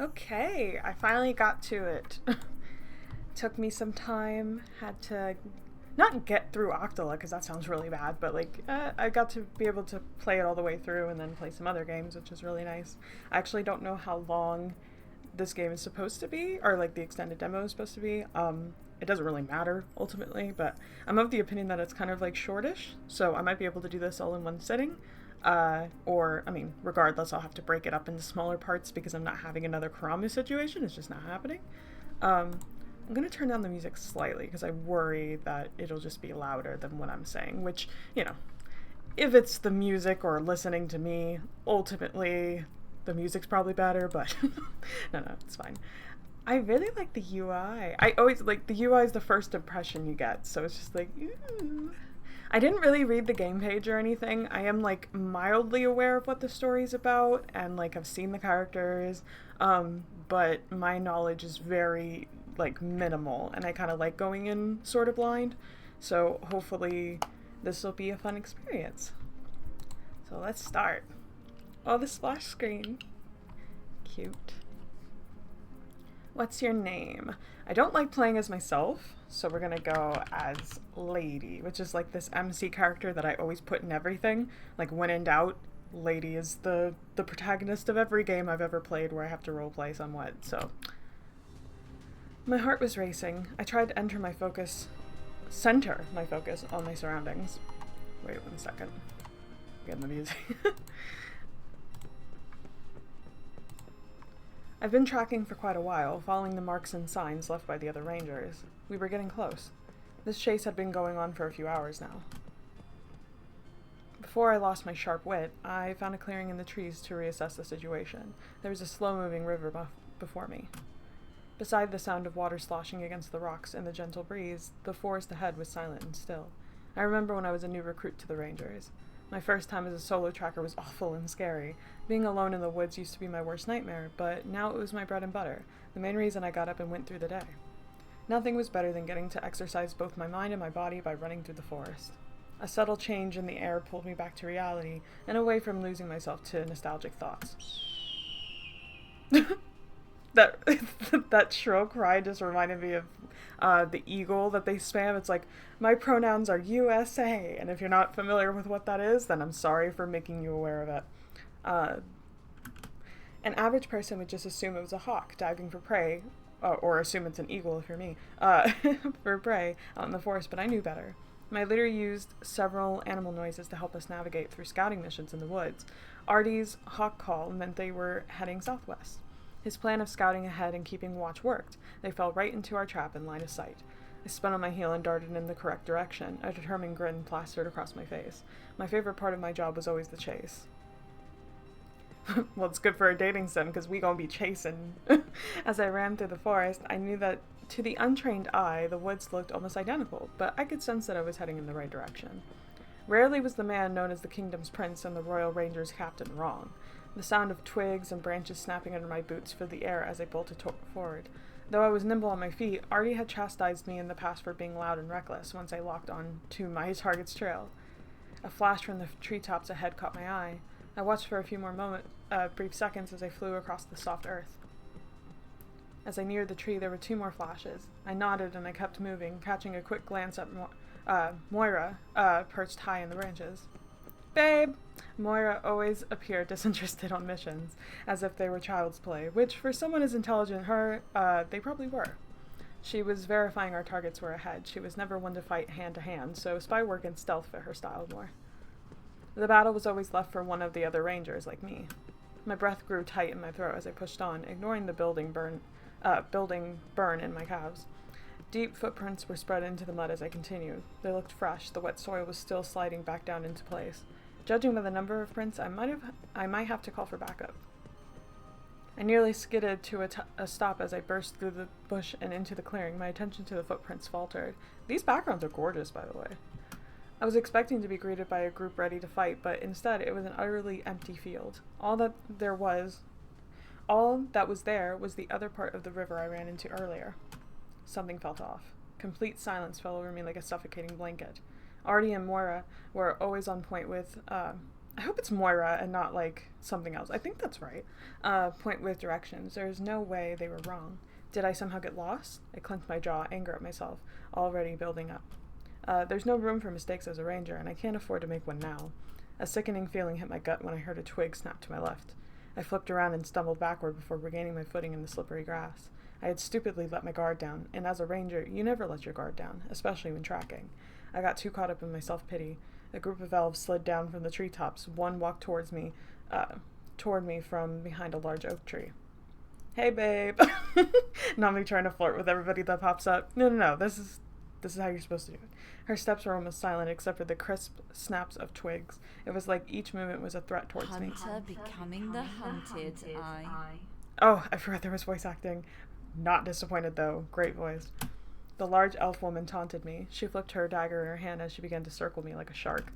Okay, I finally got to it. Took me some time, had to not get through Octola because that sounds really bad, but I got to be able to play it all the way through and then play some other games, which is really nice. I actually don't know how long this game is supposed to be, or like the extended demo is supposed to be. It doesn't really matter ultimately, but I'm of the opinion that it's kind of like shortish, so I might be able to do this all in one sitting. Regardless, I'll have to break it up into smaller parts because I'm not having another Karamu situation. It's just not happening. Um, I'm going to turn down the music slightly because I worry that it'll just be louder than what I'm saying, which, if it's the music or listening to me, ultimately the music's probably better, but no, it's fine. I really like the UI. I always like the UI is the first impression you get, so it's just like, ooh. I didn't really read the game page or anything. I am like mildly aware of what the story's about and like I've seen the characters, but my knowledge is very like minimal and I kind of like going in sort of blind. So hopefully this will be a fun experience. So let's start. Oh, the splash screen. Cute. What's your name? I don't like playing as myself, so we're gonna go as Lady, which is like this MC character that I always put in everything. Like when in doubt, Lady is the protagonist of every game I've ever played where I have to roleplay somewhat, so. My heart was racing. I tried to center my focus on my surroundings. Wait 1 second. Getting the music. I've been tracking for quite a while, following the marks and signs left by the other rangers. We were getting close. This chase had been going on for a few hours now. Before I lost my sharp wit, I found a clearing in the trees to reassess the situation. There was a slow-moving river before me. Beside the sound of water sloshing against the rocks and the gentle breeze, the forest ahead was silent and still. I remember when I was a new recruit to the Rangers. My first time as a solo tracker was awful and scary. Being alone in the woods used to be my worst nightmare, but now it was my bread and butter, the main reason I got up and went through the day. Nothing was better than getting to exercise both my mind and my body by running through the forest. A subtle change in the air pulled me back to reality, and away from losing myself to nostalgic thoughts. that that shrill cry just reminded me of the eagle that they spam. It's like, my pronouns are USA, and if you're not familiar with what that is, then I'm sorry for making you aware of it. An average person would just assume it was a hawk diving for prey, or assume it's an eagle if you're me, for prey out in the forest, but I knew better. My leader used several animal noises to help us navigate through scouting missions in the woods. Artie's hawk call meant they were heading southwest. His plan of scouting ahead and keeping watch worked. They fell right into our trap in line of sight. I spun on my heel and darted in the correct direction, a determined grin plastered across my face. My favorite part of my job was always the chase. Well, it's good for a dating sim, because we gonna be chasing. As I ran through the forest, I knew that to the untrained eye, the woods looked almost identical, but I could sense that I was heading in the right direction. Rarely was the man known as the kingdom's prince and the Royal Rangers captain wrong. The sound of twigs and branches snapping under my boots filled the air as I bolted forward. Though I was nimble on my feet, Artie had chastised me in the past for being loud and reckless once I locked on to my target's trail. A flash from the treetops ahead caught my eye. I watched for a few more brief seconds as I flew across the soft earth. As I neared the tree, there were 2 more flashes. I nodded and I kept moving, catching a quick glance at Moira, perched high in the branches. Babe! Moira always appeared disinterested on missions, as if they were child's play, which, for someone as intelligent as her, they probably were. She was verifying our targets were ahead. She was never one to fight hand-to-hand, so spy work and stealth fit her style more. The battle was always left for one of the other rangers, like me. My breath grew tight in my throat as I pushed on, ignoring the building burn in my calves. Deep footprints were spread into the mud as I continued. They looked fresh. The wet soil was still sliding back down into place. Judging by the number of prints, I might have to call for backup. I nearly skidded to a stop as I burst through the bush and into the clearing. My attention to the footprints faltered. These backgrounds are gorgeous, by the way. I was expecting to be greeted by a group ready to fight, but instead it was an utterly empty field. All that was there was the other part of the river I ran into earlier. Something felt off. Complete silence fell over me like a suffocating blanket. Artie and Moira were always on point with I hope it's Moira and not, like, something else. I think that's right. Point with directions. There's no way they were wrong. Did I somehow get lost? I clenched my jaw, anger at myself, already building up. There's no room for mistakes as a ranger, and I can't afford to make one now. A sickening feeling hit my gut when I heard a twig snap to my left. I flipped around and stumbled backward before regaining my footing in the slippery grass. I had stupidly let my guard down, and as a ranger, you never let your guard down, especially when tracking. I got too caught up in my self-pity. A group of elves slid down from the treetops. One walked toward me from behind a large oak tree. Hey, babe. Not me trying to flirt with everybody that pops up. No. This is how you're supposed to do it. Her steps were almost silent except for the crisp snaps of twigs. It was like each movement was a threat towards me. Hunter becoming the hunted, Oh, I forgot there was voice acting. Not disappointed, though. Great voice. The large elf woman taunted me. She flipped her dagger in her hand as she began to circle me like a shark.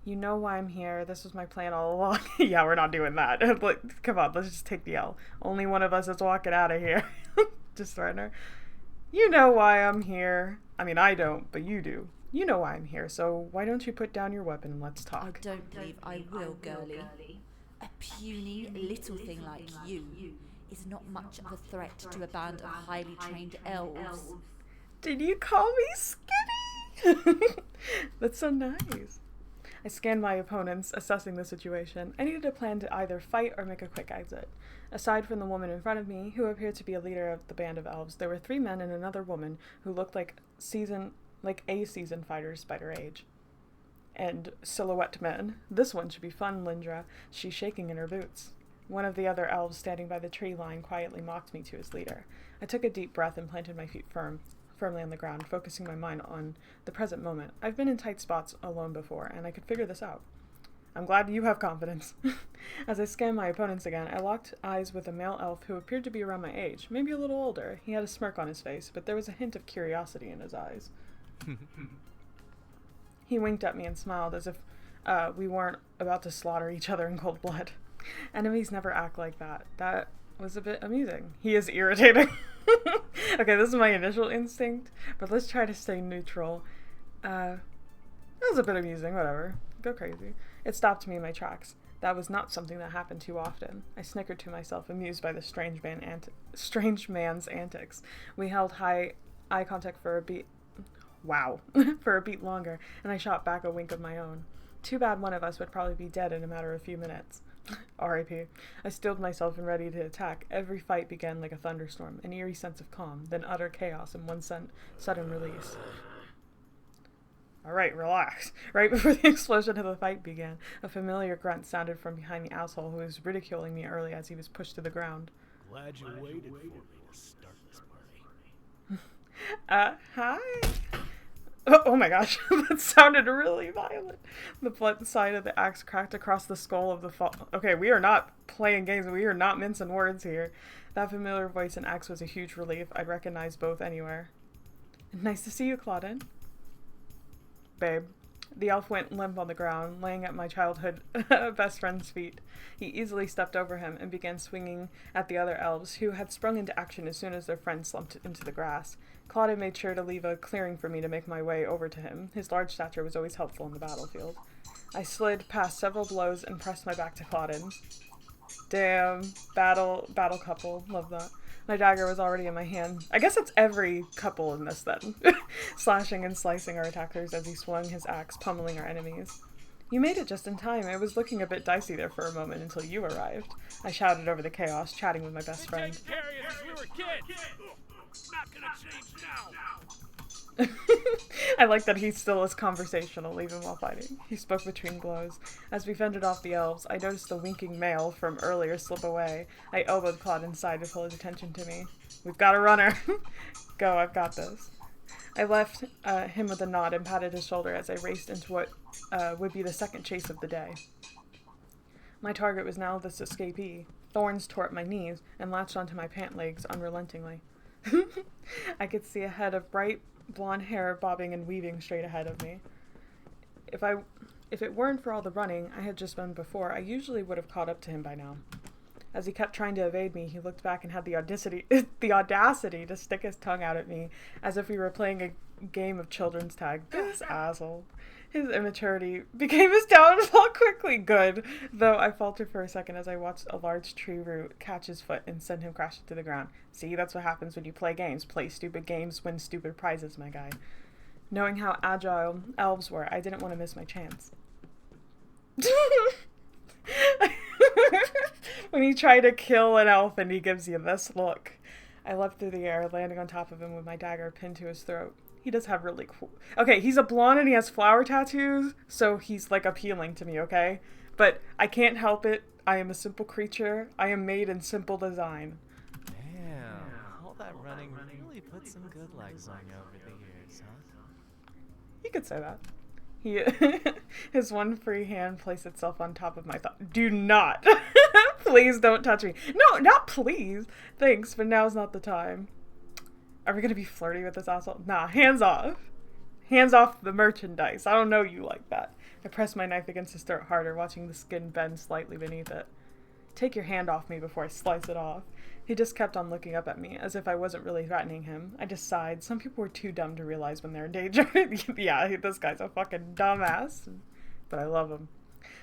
You know why I'm here. This was my plan all along. Yeah, we're not doing that. Come on, let's just take the L. Only one of us is walking out of here. Just threaten her. You know why I'm here. I mean, I don't, but you do. You know why I'm here, so why don't you put down your weapon and let's talk? I don't believe I will, girlie. A puny little thing like you is not much of a threat to a band of highly trained elves. Did you call me skinny? That's so nice. I scanned my opponents, assessing the situation. I needed a plan to either fight or make a quick exit. Aside from the woman in front of me, who appeared to be a leader of the band of elves, there were 3 men and another woman who looked like a seasoned fighter's spider age. And silhouette men. This one should be fun, Lindra. She's shaking in her boots. One of the other elves standing by the tree line quietly mocked me to his leader. I took a deep breath and planted my feet firmly on the ground, focusing my mind on the present moment. I've been in tight spots alone before, and I could figure this out. I'm glad you have confidence. As I scanned my opponents again, I locked eyes with a male elf who appeared to be around my age, maybe a little older. He had a smirk on his face, but there was a hint of curiosity in his eyes. He winked at me and smiled as if we weren't about to slaughter each other in cold blood. Enemies never act like that. That was a bit amusing. He is irritating. Okay, this is my initial instinct, but let's try to stay neutral. That was a bit amusing, whatever. Go crazy. It stopped me in my tracks. That was not something that happened too often. I snickered to myself, amused by the strange man's antics. We held eye contact for a beat. Wow. For a beat longer, and I shot back a wink of my own. Too bad one of us would probably be dead in a matter of a few minutes. R.I.P. I steeled myself and ready to attack. Every fight began like a thunderstorm, an eerie sense of calm, then utter chaos and one sudden release. Alright, relax. Right before the explosion of the fight began, a familiar grunt sounded from behind the asshole who was ridiculing me early as he was pushed to the ground. Glad you waited for me to start this party. Hi? Oh my gosh, that sounded really violent. The blunt side of the axe cracked across the skull of the Okay, we are not playing games. We are not mincing words here. That familiar voice and axe was a huge relief. I'd recognize both anywhere. Nice to see you, Claudine. Babe. The elf went limp on the ground, laying at my childhood best friend's feet. He easily stepped over him and began swinging at the other elves, who had sprung into action as soon as their friend slumped into the grass. Claude made sure to leave a clearing for me to make my way over to him. His large stature was always helpful in the battlefield. I slid past several blows and pressed my back to Claudin. Damn, battle couple, love that. My dagger was already in my hand. I guess it's every couple in this then. Slashing and slicing our attackers as he swung his axe, pummeling our enemies. You made it just in time. It was looking a bit dicey there for a moment until you arrived. I shouted over the chaos, chatting with my best friend. We were kids. Not gonna change now. I like that he still is conversational, even while fighting. He spoke between blows. As we fended off the elves, I noticed the winking male from earlier slip away. I elbowed Claude inside to pull his attention to me. We've got a runner. Go, I've got this. I left him with a nod and patted his shoulder as I raced into what would be the second chase of the day. My target was now this escapee. Thorns tore at my knees and latched onto my pant legs unrelentingly. I could see a head of bright blonde hair bobbing and weaving straight ahead of me. If it weren't for all the running I had just done before, I usually would have caught up to him by now. As he kept trying to evade me, he looked back and had the audacity to stick his tongue out at me, as if we were playing a game of children's tag. This asshole. His immaturity became his downfall quickly. Good. Though I faltered for a second as I watched a large tree root catch his foot and send him crashing to the ground. See, that's what happens when you play games. Play stupid games, win stupid prizes, my guy. Knowing how agile elves were, I didn't want to miss my chance. When you try to kill an elf and he gives you this look. I leapt through the air, landing on top of him with my dagger pinned to his throat. He does have really cool... Okay, he's a blonde and he has flower tattoos, so he's, like, appealing to me, okay? But I can't help it. I am a simple creature. I am made in simple design. Damn, all that running really put some good legs on you over the years, huh? You could say that. His one free hand placed itself on top of my thigh. Do not! Please don't touch me. No, not please. Thanks, but now's not the time. Are we gonna be flirty with this asshole? Nah, hands off. Hands off the merchandise. I don't know you like that. I pressed my knife against his throat harder, watching the skin bend slightly beneath it. Take your hand off me before I slice it off. He just kept on looking up at me, as if I wasn't really threatening him. I just sighed. Some people were too dumb to realize when they're in danger. Yeah, this guy's a fucking dumbass. But I love him.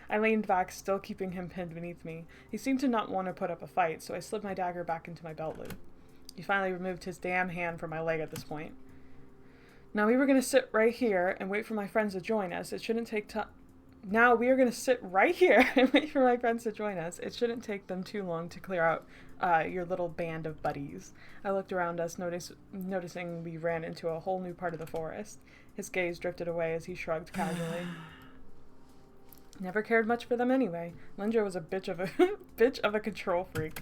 I leaned back, still keeping him pinned beneath me. He seemed to not want to put up a fight, so I slid my dagger back into my belt loop. He finally removed his damn hand from my leg at this point. Now we were going to sit right here and wait for my friends to join us. It shouldn't take time. Now we are going to sit right here and wait for my friends to join us. It shouldn't take them too long to clear out your little band of buddies. I looked around us, noticing we ran into a whole new part of the forest. His gaze drifted away as he shrugged casually. Never cared much for them anyway. Lindra was a bitch of a control freak.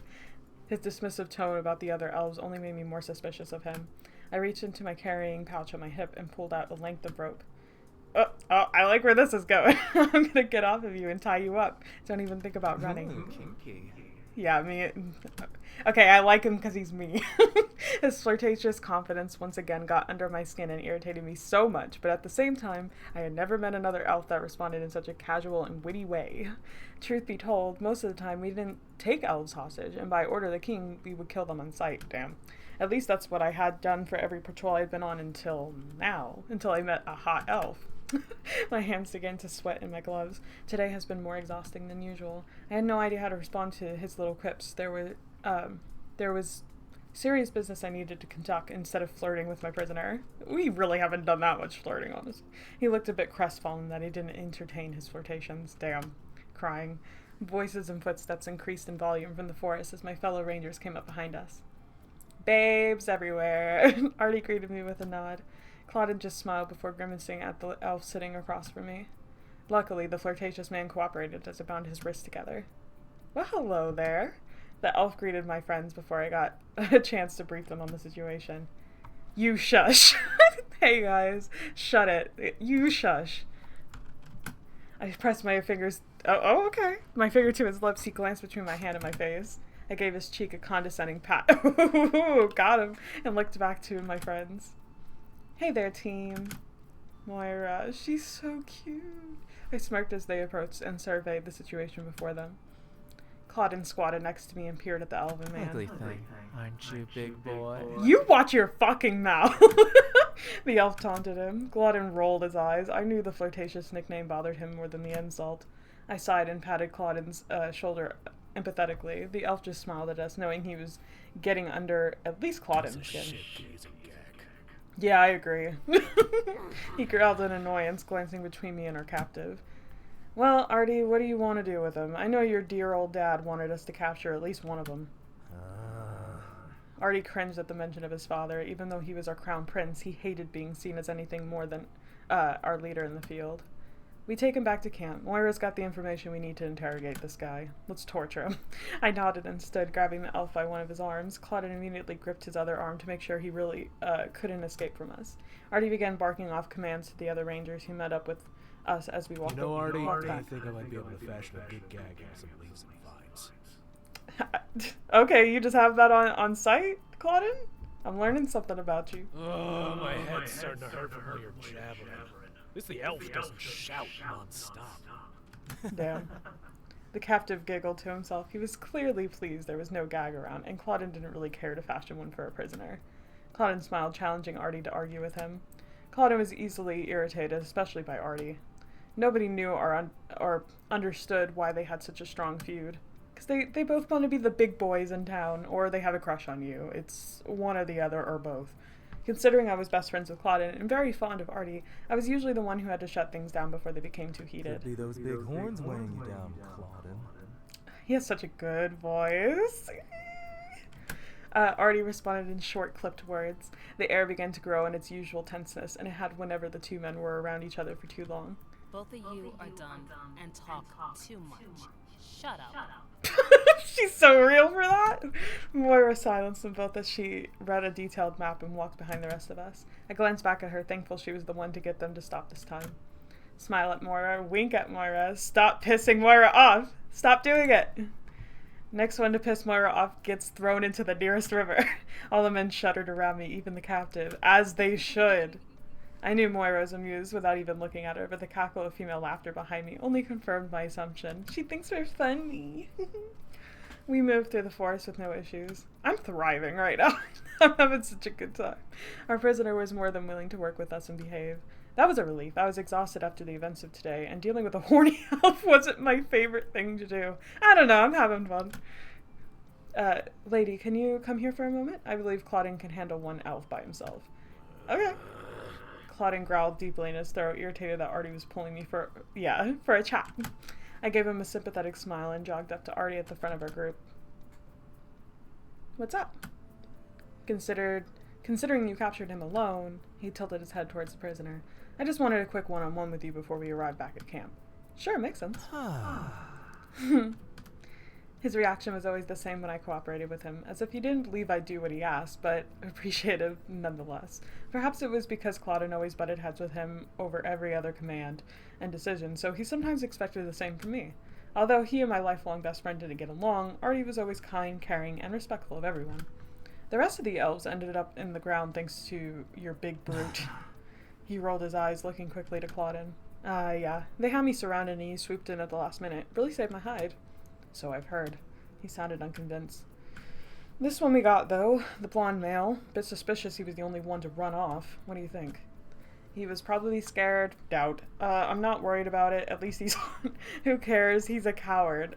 His dismissive tone about the other elves only made me more suspicious of him. I reached into my carrying pouch on my hip and pulled out a length of rope. Oh, I like where this is going. I'm gonna get off of you and tie you up. Don't even think about running. Ooh, kinky. Yeah, me. Okay, I like him because he's me. His flirtatious confidence once again got under my skin and irritated me so much, but at the same time, I had never met another elf that responded in such a casual and witty way. Truth be told, most of the time we didn't take elves hostage, and by order of the king, we would kill them on sight. Damn. At least that's what I had done for every patrol I'd been on until now, until I met a hot elf. My hands began to sweat in my gloves. Today has been more exhausting than usual. I had no idea how to respond to his little quips. There was serious business I needed to conduct instead of flirting with my prisoner. We really haven't done that much flirting, honestly. He looked a bit crestfallen that I didn't entertain his flirtations. Damn. Crying. Voices and footsteps increased in volume from the forest as my fellow rangers came up behind us. Babes everywhere. Artie greeted me with a nod. Claudine just smiled before grimacing at the elf sitting across from me. Luckily, the flirtatious man cooperated as I bound his wrists together. Well, hello there. The elf greeted my friends before I got a chance to brief them on the situation. You shush. Hey guys, shut it. You shush. I pressed my fingers... Oh, okay. My finger to his lips, he glanced between my hand and my face. I gave his cheek a condescending pat. Got him. And looked back to my friends. Hey there, team. Moira, she's so cute. I smirked as they approached and surveyed the situation before them. Claudine squatted next to me and peered at the elven man. Ugly thing, aren't you, big boy? You watch your fucking mouth! The elf taunted him. Claudine rolled his eyes. I knew the flirtatious nickname bothered him more than the insult. I sighed and patted Claudine's shoulder empathetically. The elf just smiled at us, knowing he was getting under at least Claudine's skin. Yeah, I agree. He growled in annoyance, glancing between me and our captive. Well, Artie, what do you want to do with him? I know your dear old dad wanted us to capture at least one of them. Artie cringed at the mention of his father. Even though he was our crown prince, he hated being seen as anything more than our leader in the field. We take him back to camp. Moira's got the information we need to interrogate this guy. Let's torture him. I nodded and stood, grabbing the elf by one of his arms. Claudine immediately gripped his other arm to make sure he really couldn't escape from us. Artie began barking off commands to the other rangers who met up with us as we walked Artie, walked I back. think I might be able to fashion a good gag out of some leaves and vines. Okay, you just have that on site, Claudine? I'm learning something about you. Oh, my head's starting to hurt from all your jabbering. At least the elf doesn't shout non-stop. Damn. The captive giggled to himself. He was clearly pleased there was no gag around, and Claudine didn't really care to fashion one for a prisoner. Claudine smiled, challenging Artie to argue with him. Claudine was easily irritated, especially by Artie. Nobody knew or understood why they had such a strong feud. Because they both want to be the big boys in town, or they have a crush on you. It's one or the other, or both. Considering I was best friends with Claudine and very fond of Artie, I was usually the one who had to shut things down before they became too heated. Could be those big horns weighing you down, Claudine. He has such a good voice. Artie responded in short, clipped words. The air began to grow in its usual tenseness, and it had whenever the two men were around each other for too long. Both of you are done and talk too much. Shut up. She's so real for that. Moira silenced them both as she read a detailed map and walked behind the rest of us. I glanced back at her, thankful she was the one to get them to stop this time. Smile at Moira, wink at Moira, stop pissing Moira off. Stop doing it. Next one to piss Moira off gets thrown into the nearest river. All the men shuddered around me, even the captive, as they should. I knew Moira was amused without even looking at her, but the cackle of female laughter behind me only confirmed my assumption. She thinks we're funny. We moved through the forest with no issues. I'm thriving right now. I'm having such a good time. Our prisoner was more than willing to work with us and behave. That was a relief. I was exhausted after the events of today, and dealing with a horny elf wasn't my favorite thing to do. I don't know, I'm having fun. Lady, can you come here for a moment? I believe Claudine can handle one elf by himself. Okay. Claudine growled deeply in his throat, irritated that Artie was pulling me for a chat. I gave him a sympathetic smile and jogged up to Artie at the front of our group. What's up? Considering you captured him alone, he tilted his head towards the prisoner. I just wanted a quick one-on-one with you before we arrived back at camp. Sure, makes sense. His reaction was always the same when I cooperated with him, as if he didn't believe I'd do what he asked, but appreciative nonetheless. Perhaps it was because Claudine always butted heads with him over every other command and decision, so he sometimes expected the same from me. Although he and my lifelong best friend didn't get along, Artie was always kind, caring, and respectful of everyone. The rest of the elves ended up in the ground thanks to your big brute. He rolled his eyes, looking quickly to Claudine. Yeah. They had me surrounded and he swooped in at the last minute. Really saved my hide. So I've heard. He sounded unconvinced. This one we got, though. The blonde male. Bit suspicious he was the only one to run off. What do you think? He was probably scared. Doubt. I'm not worried about it. At least he's Who cares? He's a coward.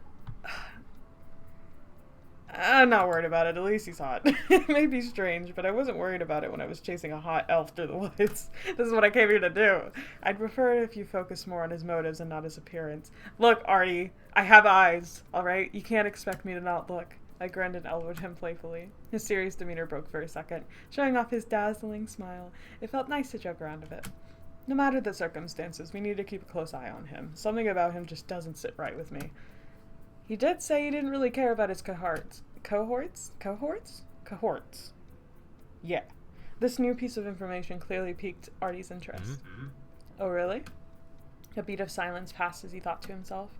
I'm not worried about it. At least he's hot. It may be strange, but I wasn't worried about it when I was chasing a hot elf through the woods. This is what I came here to do. I'd prefer it if you focus more on his motives and not his appearance. Look, Artie, I have eyes, alright? You can't expect me to not look. I grinned and elbowed him playfully. His serious demeanor broke for a second, showing off his dazzling smile. It felt nice to joke around a bit. No matter the circumstances, we need to keep a close eye on him. Something about him just doesn't sit right with me. He did say he didn't really care about his cohorts. Cohorts? Yeah. This new piece of information clearly piqued Artie's interest. Oh, really? A beat of silence passed as he thought to himself.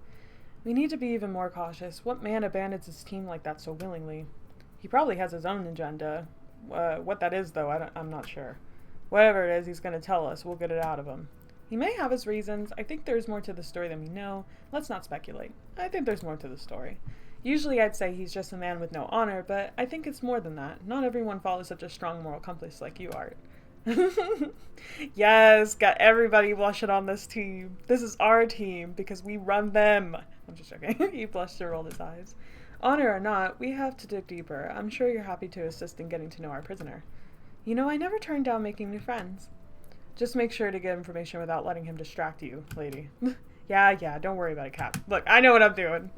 We need to be even more cautious. What man abandons his team like that so willingly? He probably has his own agenda. What that is, though, I'm not sure. Whatever it is he's going to tell us, we'll get it out of him. He may have his reasons. I think there's more to the story than we know. Let's not speculate. I think there's more to the story. Usually I'd say he's just a man with no honor, but I think it's more than that. Not everyone follows such a strong moral compass like you, Art. Yes, got everybody blushing on this team. This is our team, because we run them. I'm just joking. He blushed and rolled his eyes. Honor or not, we have to dig deeper. I'm sure you're happy to assist in getting to know our prisoner. You know, I never turned down making new friends. Just make sure to get information without letting him distract you, lady. Yeah, don't worry about it, Cap. Look, I know what I'm doing.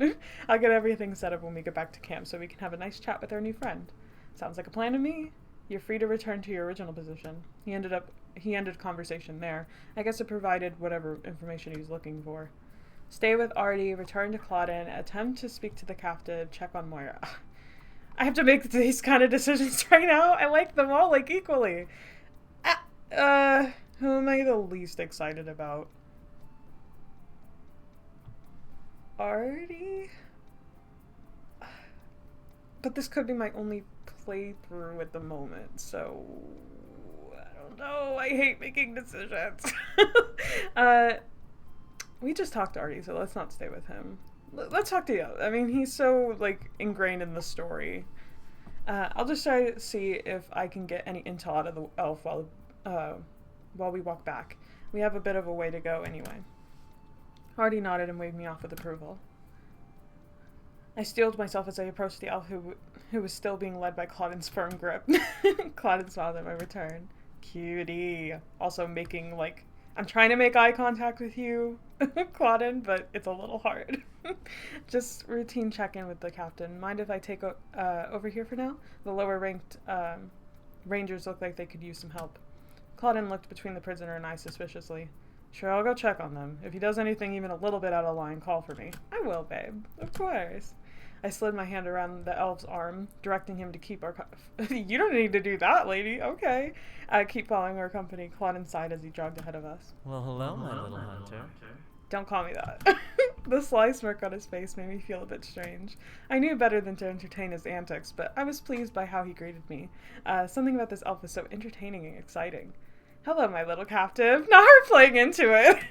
I'll get everything set up when we get back to camp so we can have a nice chat with our new friend. Sounds like a plan to me. You're free to return to your original position. He ended conversation there. I guess it provided whatever information he was looking for. Stay with Artie, return to Claudine, attempt to speak to the captive, check on Moira. I have to make these kind of decisions right now. I like them all, like, equally. Who am I the least excited about? Artie? But this could be my only playthrough at the moment, so I don't know. I hate making decisions. We just talked to Artie, so let's not stay with him. Let's talk to you. I mean, he's so, like, ingrained in the story. I'll just try to see if I can get any intel out of the elf while we walk back. We have a bit of a way to go anyway. Artie nodded and waved me off with approval. I steeled myself as I approached the elf who was still being led by Clauden's firm grip. Clauden smiled at my return. Cutie. Also making, like, I'm trying to make eye contact with you, Clauden, but it's a little hard. Just routine check-in with the captain. Mind if I take over here for now? The lower-ranked rangers look like they could use some help. Clauden looked between the prisoner and I suspiciously. Sure, I'll go check on them. If he does anything even a little bit out of line, call for me. I will, babe. Of course. I slid my hand around the elf's arm, directing him to keep our... You don't need to do that, lady. Okay. Keep following our company. Clauden sighed as he jogged ahead of us. Well, hello, my little hunter. Don't call me that. The sly smirk on his face made me feel a bit strange. I knew better than to entertain his antics, but I was pleased by how he greeted me. Something about this elf was so entertaining and exciting. Hello, my little captive. Now we're playing into it.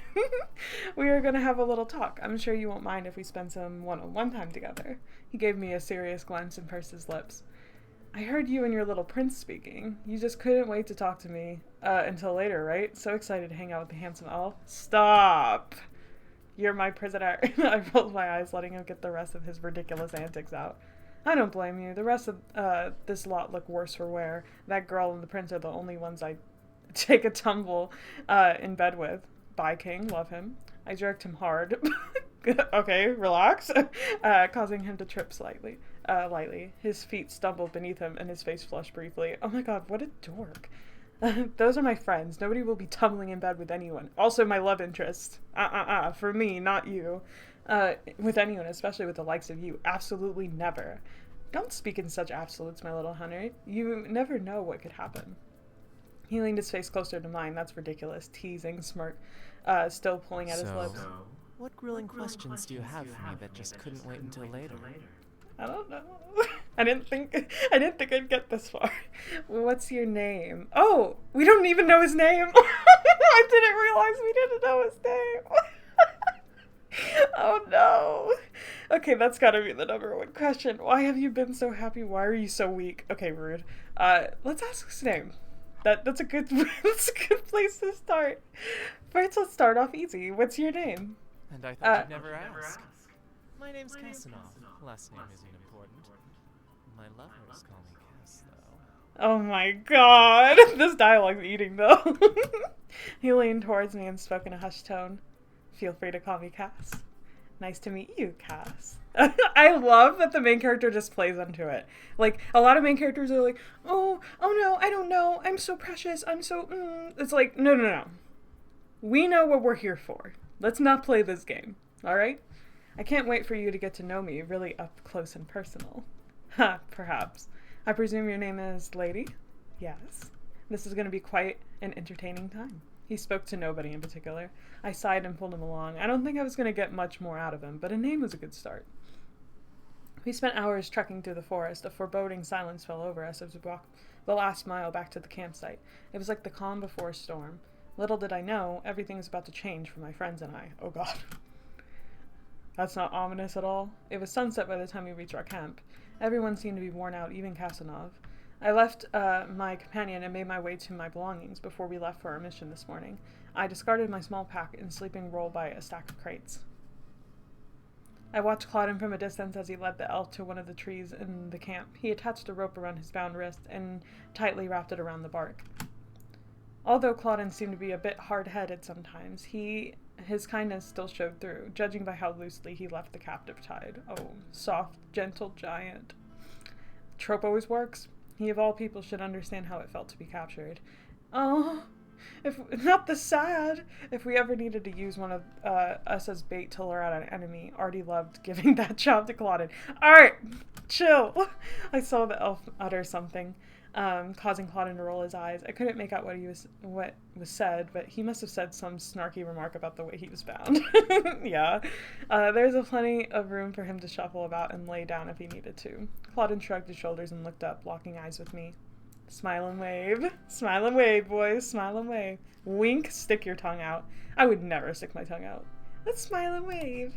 We are going to have a little talk. I'm sure you won't mind if we spend some one-on-one time together. He gave me a serious glance and pursed his lips. I heard you and your little prince speaking. You just couldn't wait to talk to me until later, right? So excited to hang out with the handsome elf. Stop. You're my prisoner. I rolled my eyes, letting him get the rest of his ridiculous antics out. I don't blame you. The rest of this lot look worse for wear. That girl and the prince are the only ones I take a tumble in bed with. Bye, King. Love him. I jerked him hard. Okay, relax. Causing him to trip lightly. His feet stumbled beneath him and his face flushed briefly. Oh my god, what a dork. Those are my friends. Nobody will be tumbling in bed with anyone. Also my love interest. For me, not you. With anyone, especially with the likes of you. Absolutely never. Don't speak in such absolutes, my little hunter. You never know what could happen. He leaned his face closer to mine. That's ridiculous. Teasing, smirk, still pulling at his lips. What grilling questions do you have for me that just couldn't wait until later? I don't know. I didn't think I'd get this far. What's your name? Oh, we don't even know his name. I didn't realize we didn't know his name. Oh no. Okay, that's gotta be the number one question. Why have you been so happy? Why are you so weak? Okay, rude. Let's ask his name. That's a good place to start. First, let's start off easy. What's your name? And I thought you'd never ask. My name's Casanov. Last name isn't important. My lovers call me Cass, though. Oh my god. This dialogue's eating, though. He leaned towards me and spoke in a hushed tone. Feel free to call me Cass. Nice to meet you, Cass. I love that the main character just plays into it. Like, a lot of main characters are like, oh no, I don't know. I'm so precious. I'm so, It's like, no. We know what we're here for. Let's not play this game. All right? I can't wait for you to get to know me really up close and personal. Ha, perhaps. I presume your name is Lady? Yes. This is going to be quite an entertaining time. He spoke to nobody in particular. I sighed and pulled him along. I don't think I was going to get much more out of him, but a name was a good start. We spent hours trekking through the forest. A foreboding silence fell over us as we walked the last mile back to the campsite. It was like the calm before a storm. Little did I know, everything was about to change for my friends and I. Oh god. That's not ominous at all. It was sunset by the time we reached our camp. Everyone seemed to be worn out, even Casanov. I left my companion and made my way to my belongings before we left for our mission this morning. I discarded my small pack and sleeping roll by a stack of crates. I watched Clauden from a distance as he led the elf to one of the trees in the camp. He attached a rope around his bound wrist and tightly wrapped it around the bark. Although Clauden seemed to be a bit hard-headed sometimes, his kindness still showed through, judging by how loosely he left the captive tied. Oh, soft, gentle giant. Trope always works. He of all people should understand how it felt to be captured. Oh, not the sad. If we ever needed to use one of us as bait to lure out an enemy, Artie loved giving that job to Clauden. Alright, chill. I saw the elf utter something, causing Clauden to roll his eyes. I couldn't make out what was said, but he must have said some snarky remark about the way he was bound. Yeah. There's a plenty of room for him to shuffle about and lay down if he needed to. Clauden shrugged his shoulders and looked up, locking eyes with me. Smile and wave. Smile and wave, boys. Smile and wave. Wink, stick your tongue out. I would never stick my tongue out. Let's smile and wave.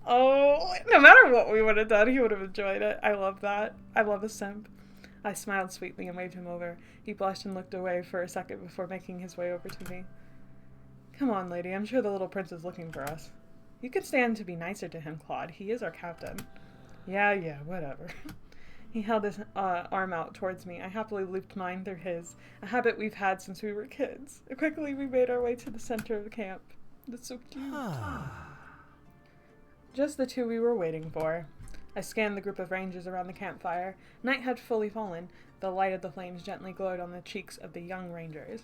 Oh, no matter what we would have done, he would have enjoyed it. I love that. I love a simp. I smiled sweetly and waved him over. He blushed and looked away for a second before making his way over to me. Come on, lady. I'm sure the little prince is looking for us. You could stand to be nicer to him, Claude. He is our captain. Yeah, whatever. He held his arm out towards me. I happily looped mine through his, a habit we've had since we were kids. Quickly, we made our way to the center of the camp. That's so cute. Just the two we were waiting for. I scanned the group of rangers around the campfire. Night had fully fallen. The light of the flames gently glowed on the cheeks of the young rangers.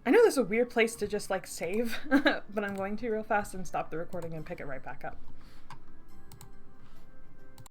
I know this is a weird place to just, like, save, but I'm going to real fast and stop the recording and pick it right back up.